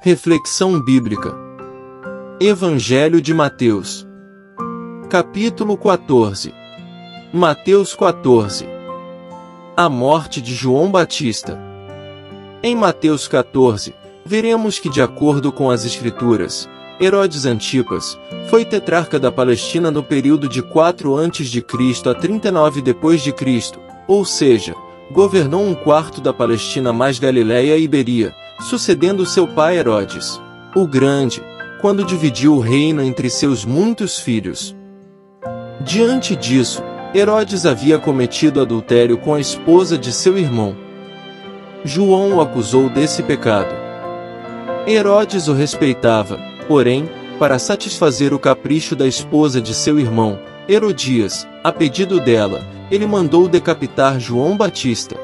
Reflexão bíblica. Evangelho de Mateus. Capítulo 14. Mateus 14. A morte de João Batista. Em Mateus 14, veremos que, de acordo com as Escrituras, Herodes Antipas foi tetrarca da Palestina no período de 4 a.C. a 39 d.C., ou seja, governou um quarto da Palestina mais Galiléia e Iberia, sucedendo seu pai Herodes, o Grande, quando dividiu o reino entre seus muitos filhos. Diante disso, Herodes havia cometido adultério com a esposa de seu irmão. João o acusou desse pecado. Herodes o respeitava, porém, para satisfazer o capricho da esposa de seu irmão, Herodias, a pedido dela, ele mandou decapitar João Batista.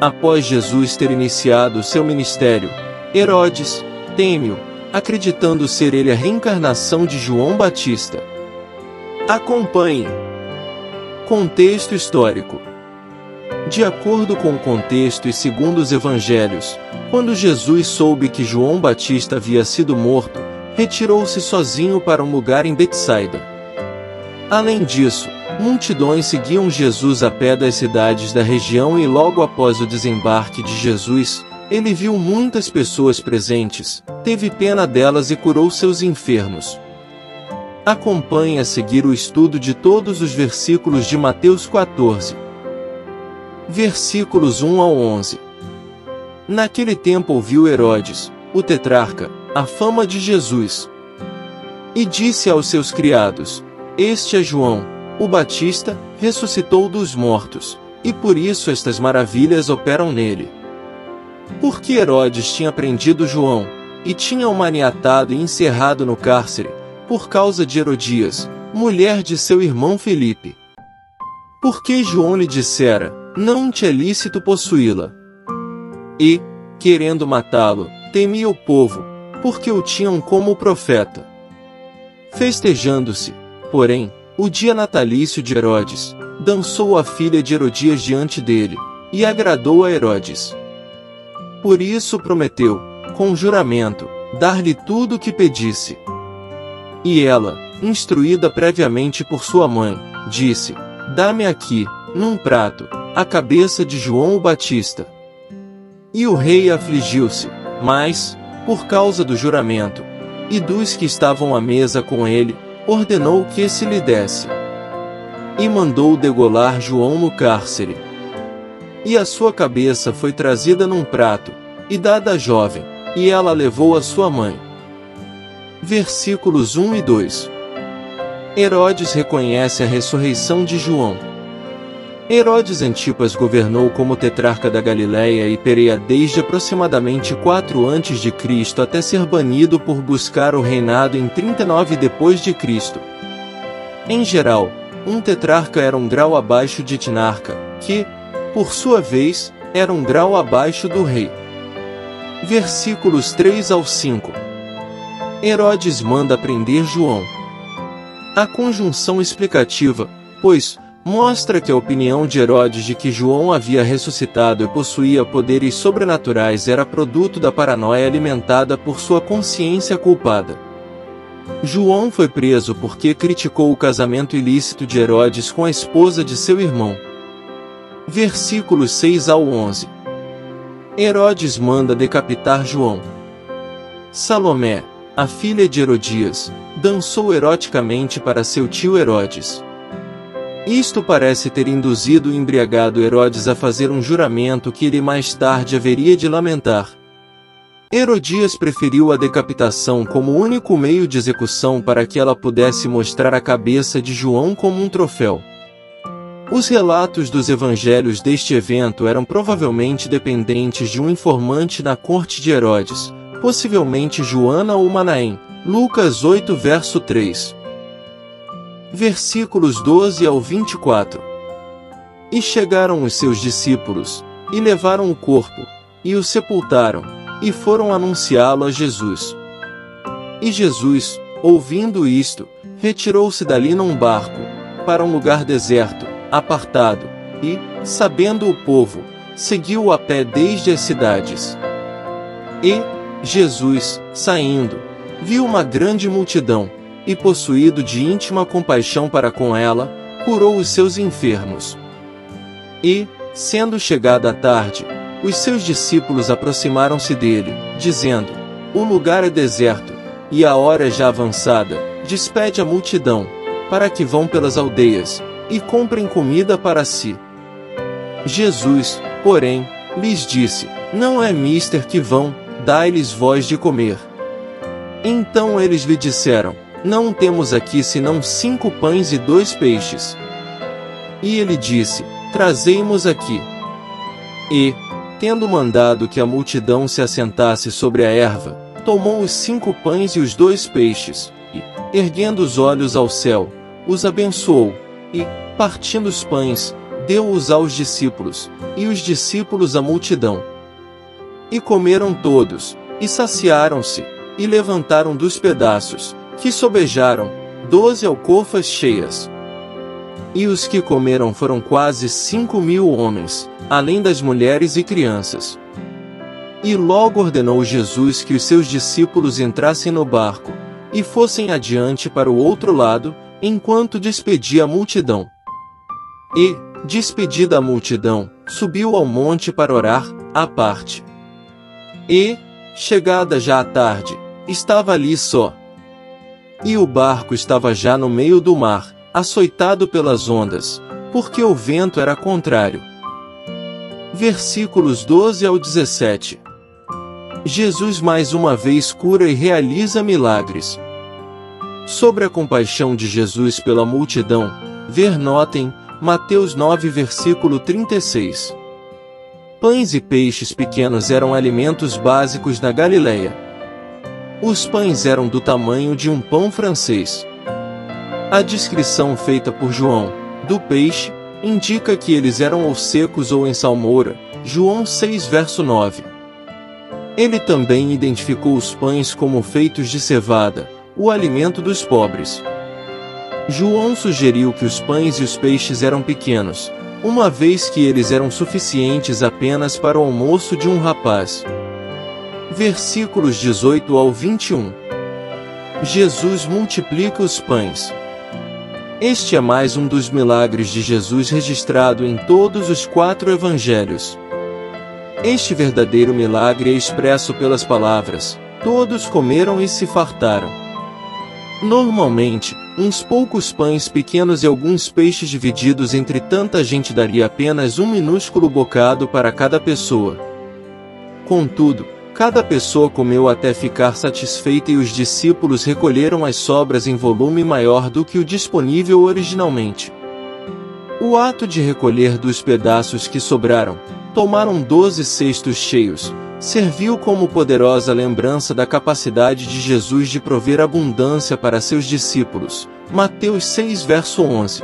Após Jesus ter iniciado seu ministério, Herodes teme-o, acreditando ser ele a reencarnação de João Batista. Acompanhe. Contexto histórico. De acordo com o contexto e segundo os evangelhos, quando Jesus soube que João Batista havia sido morto, retirou-se sozinho para um lugar em Betsaida. Além disso, multidões seguiam Jesus a pé das cidades da região e logo após o desembarque de Jesus, ele viu muitas pessoas presentes, teve pena delas e curou seus enfermos. Acompanhe a seguir o estudo de todos os versículos de Mateus 14. Versículos 1 ao 11. Naquele tempo ouviu Herodes, o tetrarca, a fama de Jesus. E disse aos seus criados: Este é João, o Batista, ressuscitou dos mortos, e por isso estas maravilhas operam nele. Porque Herodes tinha prendido João, e tinha o maniatado e encerrado no cárcere, por causa de Herodias, mulher de seu irmão Filipe. Porque João lhe dissera: Não te é lícito possuí-la. E, querendo matá-lo, temia o povo, porque o tinham como profeta. Festejando-se, porém, o dia natalício de Herodes, dançou a filha de Herodias diante dele, e agradou a Herodes. Por isso prometeu, com juramento, dar-lhe tudo o que pedisse. E ela, instruída previamente por sua mãe, disse: Dá-me aqui, num prato, a cabeça de João o Batista. E o rei afligiu-se, mas, por causa do juramento, e dos que estavam à mesa com ele, ordenou que se lhe desse. E mandou degolar João no cárcere. E a sua cabeça foi trazida num prato, e dada à jovem, e ela levou a sua mãe. Versículos 1 e 2. Herodes reconhece a ressurreição de João. Herodes Antipas governou como tetrarca da Galiléia e Pereia desde aproximadamente 4 a.C. até ser banido por buscar o reinado em 39 d.C. Em geral, um tetrarca era um grau abaixo de etnarca, que, por sua vez, era um grau abaixo do rei. Versículos 3 ao 5. Herodes manda prender João. A conjunção explicativa, pois, mostra que a opinião de Herodes de que João havia ressuscitado e possuía poderes sobrenaturais era produto da paranoia alimentada por sua consciência culpada. João foi preso porque criticou o casamento ilícito de Herodes com a esposa de seu irmão. Versículos 6 ao 11. Herodes manda decapitar João. Salomé, a filha de Herodias, dançou eroticamente para seu tio Herodes. Isto parece ter induzido o embriagado Herodes a fazer um juramento que ele mais tarde haveria de lamentar. Herodias preferiu a decapitação como único meio de execução para que ela pudesse mostrar a cabeça de João como um troféu. Os relatos dos evangelhos deste evento eram provavelmente dependentes de um informante na corte de Herodes, possivelmente Joana ou Manaém, Lucas 8 verso 3. Versículos 12 ao 24. E chegaram os seus discípulos, e levaram o corpo, e o sepultaram, e foram anunciá-lo a Jesus. E Jesus, ouvindo isto, retirou-se dali num barco, para um lugar deserto, apartado, e, sabendo o povo, seguiu-o a pé desde as cidades. E, Jesus, saindo, viu uma grande multidão, e possuído de íntima compaixão para com ela, curou os seus enfermos. E, sendo chegada a tarde, os seus discípulos aproximaram-se dele, dizendo: O lugar é deserto, e a hora é já avançada, despede a multidão, para que vão pelas aldeias, e comprem comida para si. Jesus, porém, lhes disse: Não é mister que vão, dai-lhes vós de comer. Então eles lhe disseram: Não temos aqui senão 5 pães e 2 peixes. E ele disse: Trazei-mos aqui. E, tendo mandado que a multidão se assentasse sobre a erva, tomou os 5 pães e os 2 peixes, e, erguendo os olhos ao céu, os abençoou, e, partindo os pães, deu-os aos discípulos, e os discípulos à multidão. E comeram todos, e saciaram-se, e levantaram dos pedaços, que sobejaram, 12 alcofas cheias. E os que comeram foram quase 5.000 homens, além das mulheres e crianças. E logo ordenou Jesus que os seus discípulos entrassem no barco, e fossem adiante para o outro lado, enquanto despedia a multidão. E, despedida a multidão, subiu ao monte para orar, à parte. E, chegada já a tarde, estava ali só. E o barco estava já no meio do mar, açoitado pelas ondas, porque o vento era contrário. Versículos 12 ao 17. Jesus mais uma vez cura e realiza milagres. Sobre a compaixão de Jesus pela multidão, notem, Mateus 9 versículo 36. Pães e peixes pequenos eram alimentos básicos na Galileia. Os pães eram do tamanho de um pão francês. A descrição feita por João, do peixe, indica que eles eram ou secos ou em salmoura, João 6 verso 9. Ele também identificou os pães como feitos de cevada, o alimento dos pobres. João sugeriu que os pães e os peixes eram pequenos, uma vez que eles eram suficientes apenas para o almoço de um rapaz. Versículos 18 ao 21. Jesus multiplica os pães. Este é mais um dos milagres de Jesus registrado em todos os 4 evangelhos. Este verdadeiro milagre é expresso pelas palavras: todos comeram e se fartaram. Normalmente, uns poucos pães pequenos e alguns peixes divididos entre tanta gente daria apenas um minúsculo bocado para cada pessoa. Contudo, cada pessoa comeu até ficar satisfeita e os discípulos recolheram as sobras em volume maior do que o disponível originalmente. O ato de recolher dos pedaços que sobraram, tomaram 12 cestos cheios, serviu como poderosa lembrança da capacidade de Jesus de prover abundância para seus discípulos. Mateus 6 verso 11.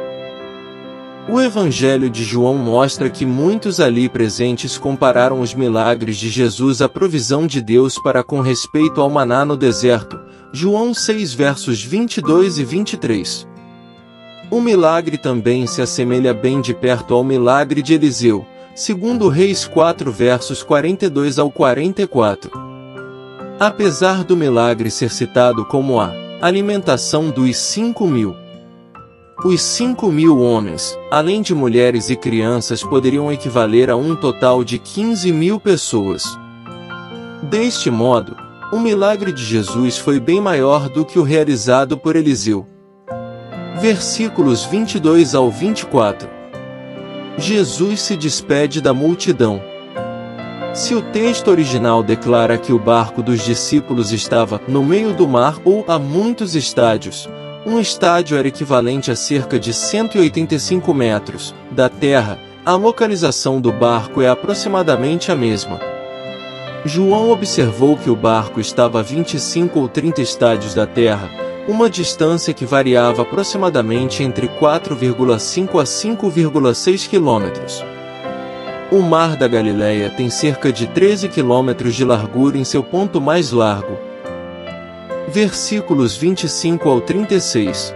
O Evangelho de João mostra que muitos ali presentes compararam os milagres de Jesus à provisão de Deus para com respeito ao maná no deserto, João 6 versos 22 e 23. O milagre também se assemelha bem de perto ao milagre de Eliseu, segundo Reis 4 versos 42 ao 44. Apesar do milagre ser citado como a alimentação dos 5.000, os 5.000 homens, além de mulheres e crianças, poderiam equivaler a um total de 15.000 pessoas. Deste modo, o milagre de Jesus foi bem maior do que o realizado por Eliseu. Versículos 22 ao 24. Jesus se despede da multidão. Se o texto original declara que o barco dos discípulos estava no meio do mar ou a muitos estádios, um estádio era equivalente a cerca de 185 metros da terra, a localização do barco é aproximadamente a mesma. João observou que o barco estava a 25 ou 30 estádios da terra, uma distância que variava aproximadamente entre 4,5 a 5,6 quilômetros. O Mar da Galileia tem cerca de 13 quilômetros de largura em seu ponto mais largo. Versículos 25 ao 36.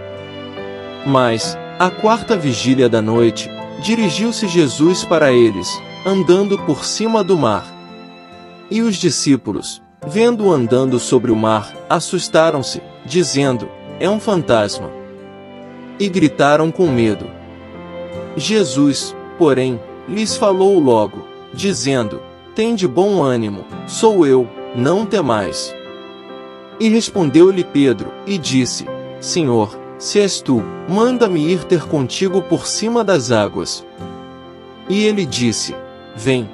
Mas, à 4ª vigília da noite, dirigiu-se Jesus para eles, andando por cima do mar. E os discípulos, Vendo-o andando sobre o mar, assustaram-se, dizendo: é um fantasma. E gritaram com medo. Jesus, porém, lhes falou logo, dizendo: tende bom ânimo, sou eu, não temais. E respondeu-lhe Pedro, e disse: Senhor, se és tu, manda-me ir ter contigo por cima das águas. E ele disse: vem.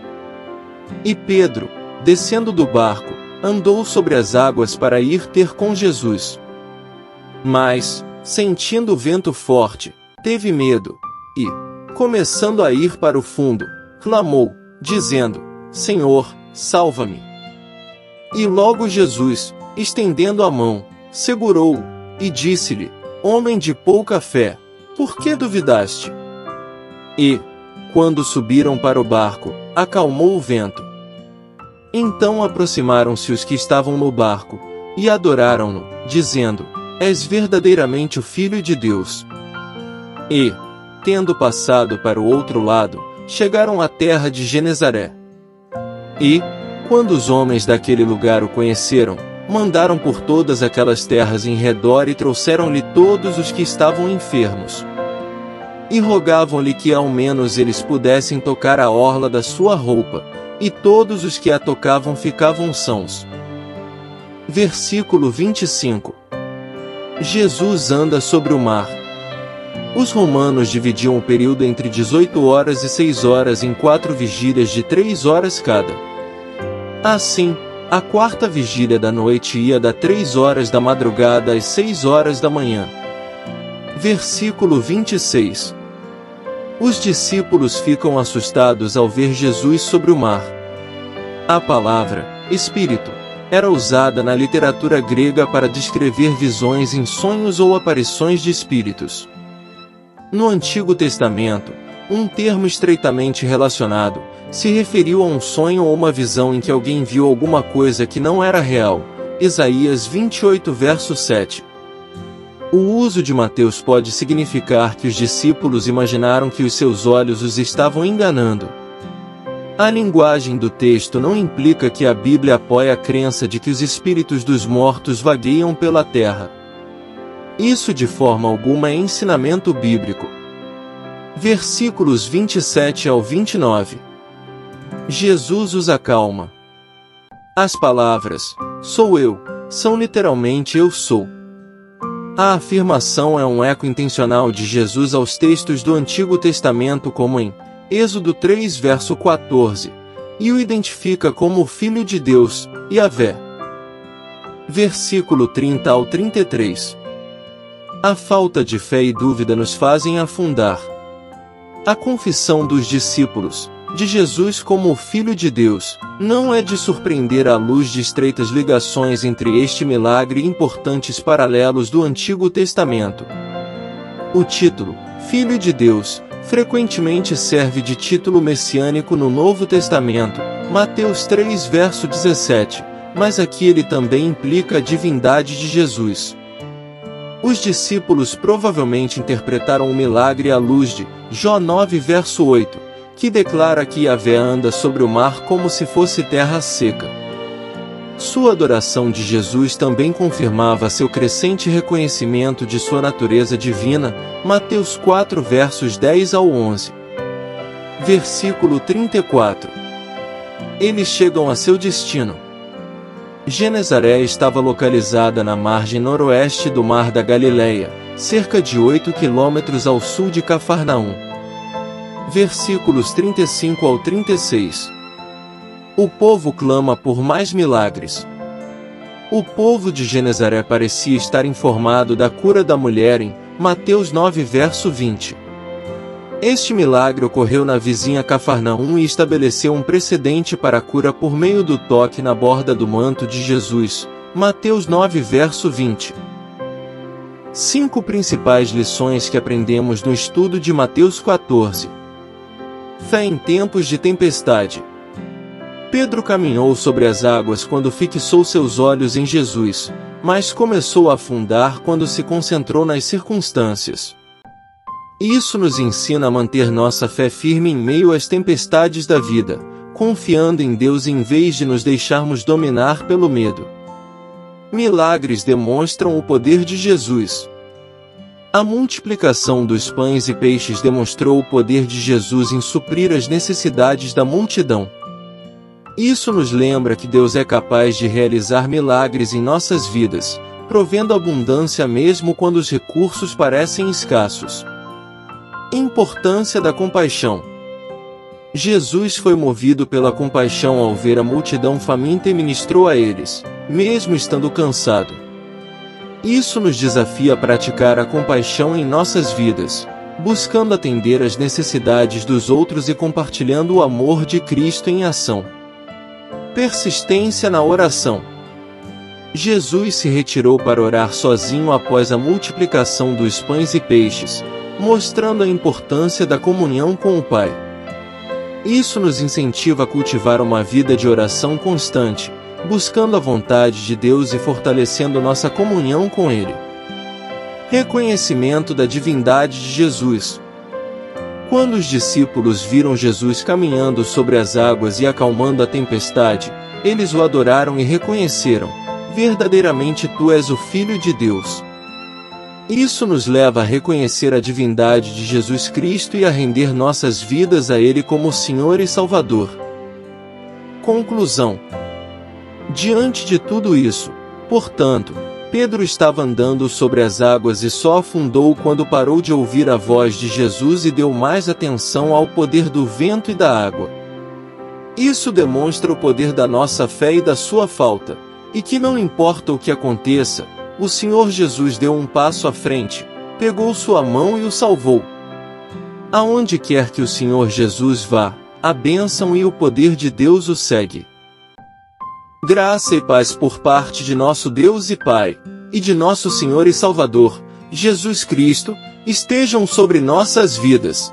E Pedro, descendo do barco, andou sobre as águas para ir ter com Jesus. Mas, sentindo o vento forte, teve medo, e, começando a ir para o fundo, clamou, dizendo: Senhor, salva-me. E logo Jesus, estendendo a mão, segurou-o, e disse-lhe: Homem de pouca fé, por que duvidaste? E, quando subiram para o barco, acalmou o vento. Então aproximaram-se os que estavam no barco, e adoraram-no, dizendo: És verdadeiramente o Filho de Deus. E, tendo passado para o outro lado, chegaram à terra de Genezaré. E, quando os homens daquele lugar o conheceram, mandaram por todas aquelas terras em redor e trouxeram-lhe todos os que estavam enfermos. E rogavam-lhe que ao menos eles pudessem tocar a orla da sua roupa, e todos os que a tocavam ficavam sãos. Versículo 25. Jesus anda sobre o mar. Os romanos dividiam o período entre 18 horas e 6 horas em 4 vigílias de 3 horas cada. Assim, a quarta vigília da noite ia da 3 horas da madrugada às 6 horas da manhã. Versículo 26. Os discípulos ficam assustados ao ver Jesus sobre o mar. A palavra Espírito era usada na literatura grega para descrever visões em sonhos ou aparições de espíritos. No Antigo Testamento, um termo estreitamente relacionado se referiu a um sonho ou uma visão em que alguém viu alguma coisa que não era real. Isaías 28 verso 7. O uso de Mateus pode significar que os discípulos imaginaram que os seus olhos os estavam enganando. A linguagem do texto não implica que a Bíblia apoia a crença de que os espíritos dos mortos vagueiam pela terra. Isso de forma alguma é ensinamento bíblico. Versículos 27 ao 29. Jesus os acalma. As palavras, sou eu, são literalmente eu sou. A afirmação é um eco intencional de Jesus aos textos do Antigo Testamento como em Êxodo 3 verso 14, e o identifica como o Filho de Deus, Yahvé. Versículo 30 ao 33. A falta de fé e dúvida nos fazem afundar. A confissão dos discípulos de Jesus como o Filho de Deus não é de surpreender à luz de estreitas ligações entre este milagre e importantes paralelos do Antigo Testamento. O título, Filho de Deus, frequentemente serve de título messiânico no Novo Testamento, Mateus 3 verso 17, mas aqui ele também implica a divindade de Jesus. Os discípulos provavelmente interpretaram o milagre à luz de Jó 9 verso 8, que declara que Yahvé anda sobre o mar como se fosse terra seca. Sua adoração de Jesus também confirmava seu crescente reconhecimento de sua natureza divina, Mateus 4 versos 10 ao 11. Versículo 34. Eles chegam a seu destino. Genezaré estava localizada na margem noroeste do Mar da Galileia, cerca de 8 quilômetros ao sul de Cafarnaum. Versículos 35 ao 36. O povo clama por mais milagres. O povo de Genezaré parecia estar informado da cura da mulher em Mateus 9 verso 20. Este milagre ocorreu na vizinha Cafarnaum e estabeleceu um precedente para a cura por meio do toque na borda do manto de Jesus, Mateus 9 verso 20. 5 principais lições que aprendemos no estudo de Mateus 14. Fé em tempos de tempestade. Pedro caminhou sobre as águas quando fixou seus olhos em Jesus, mas começou a afundar quando se concentrou nas circunstâncias. Isso nos ensina a manter nossa fé firme em meio às tempestades da vida, confiando em Deus em vez de nos deixarmos dominar pelo medo. Milagres demonstram o poder de Jesus. A multiplicação dos pães e peixes demonstrou o poder de Jesus em suprir as necessidades da multidão. Isso nos lembra que Deus é capaz de realizar milagres em nossas vidas, provendo abundância mesmo quando os recursos parecem escassos. Importância da compaixão. Jesus foi movido pela compaixão ao ver a multidão faminta e ministrou a eles, mesmo estando cansado. Isso nos desafia a praticar a compaixão em nossas vidas, buscando atender às necessidades dos outros e compartilhando o amor de Cristo em ação. Persistência na oração. Jesus se retirou para orar sozinho após a multiplicação dos pães e peixes, mostrando a importância da comunhão com o Pai. Isso nos incentiva a cultivar uma vida de oração constante, buscando a vontade de Deus e fortalecendo nossa comunhão com Ele. Reconhecimento da divindade de Jesus. Quando os discípulos viram Jesus caminhando sobre as águas e acalmando a tempestade, eles o adoraram e reconheceram: verdadeiramente tu és o Filho de Deus. Isso nos leva a reconhecer a divindade de Jesus Cristo e a render nossas vidas a Ele como Senhor e Salvador. Conclusão. Diante de tudo isso, portanto, Pedro estava andando sobre as águas e só afundou quando parou de ouvir a voz de Jesus e deu mais atenção ao poder do vento e da água. Isso demonstra o poder da nossa fé e da sua falta, e que não importa o que aconteça, o Senhor Jesus deu um passo à frente, pegou sua mão e o salvou. Aonde quer que o Senhor Jesus vá, a bênção e o poder de Deus o segue. Graça e paz por parte de nosso Deus e Pai, e de nosso Senhor e Salvador, Jesus Cristo, estejam sobre nossas vidas.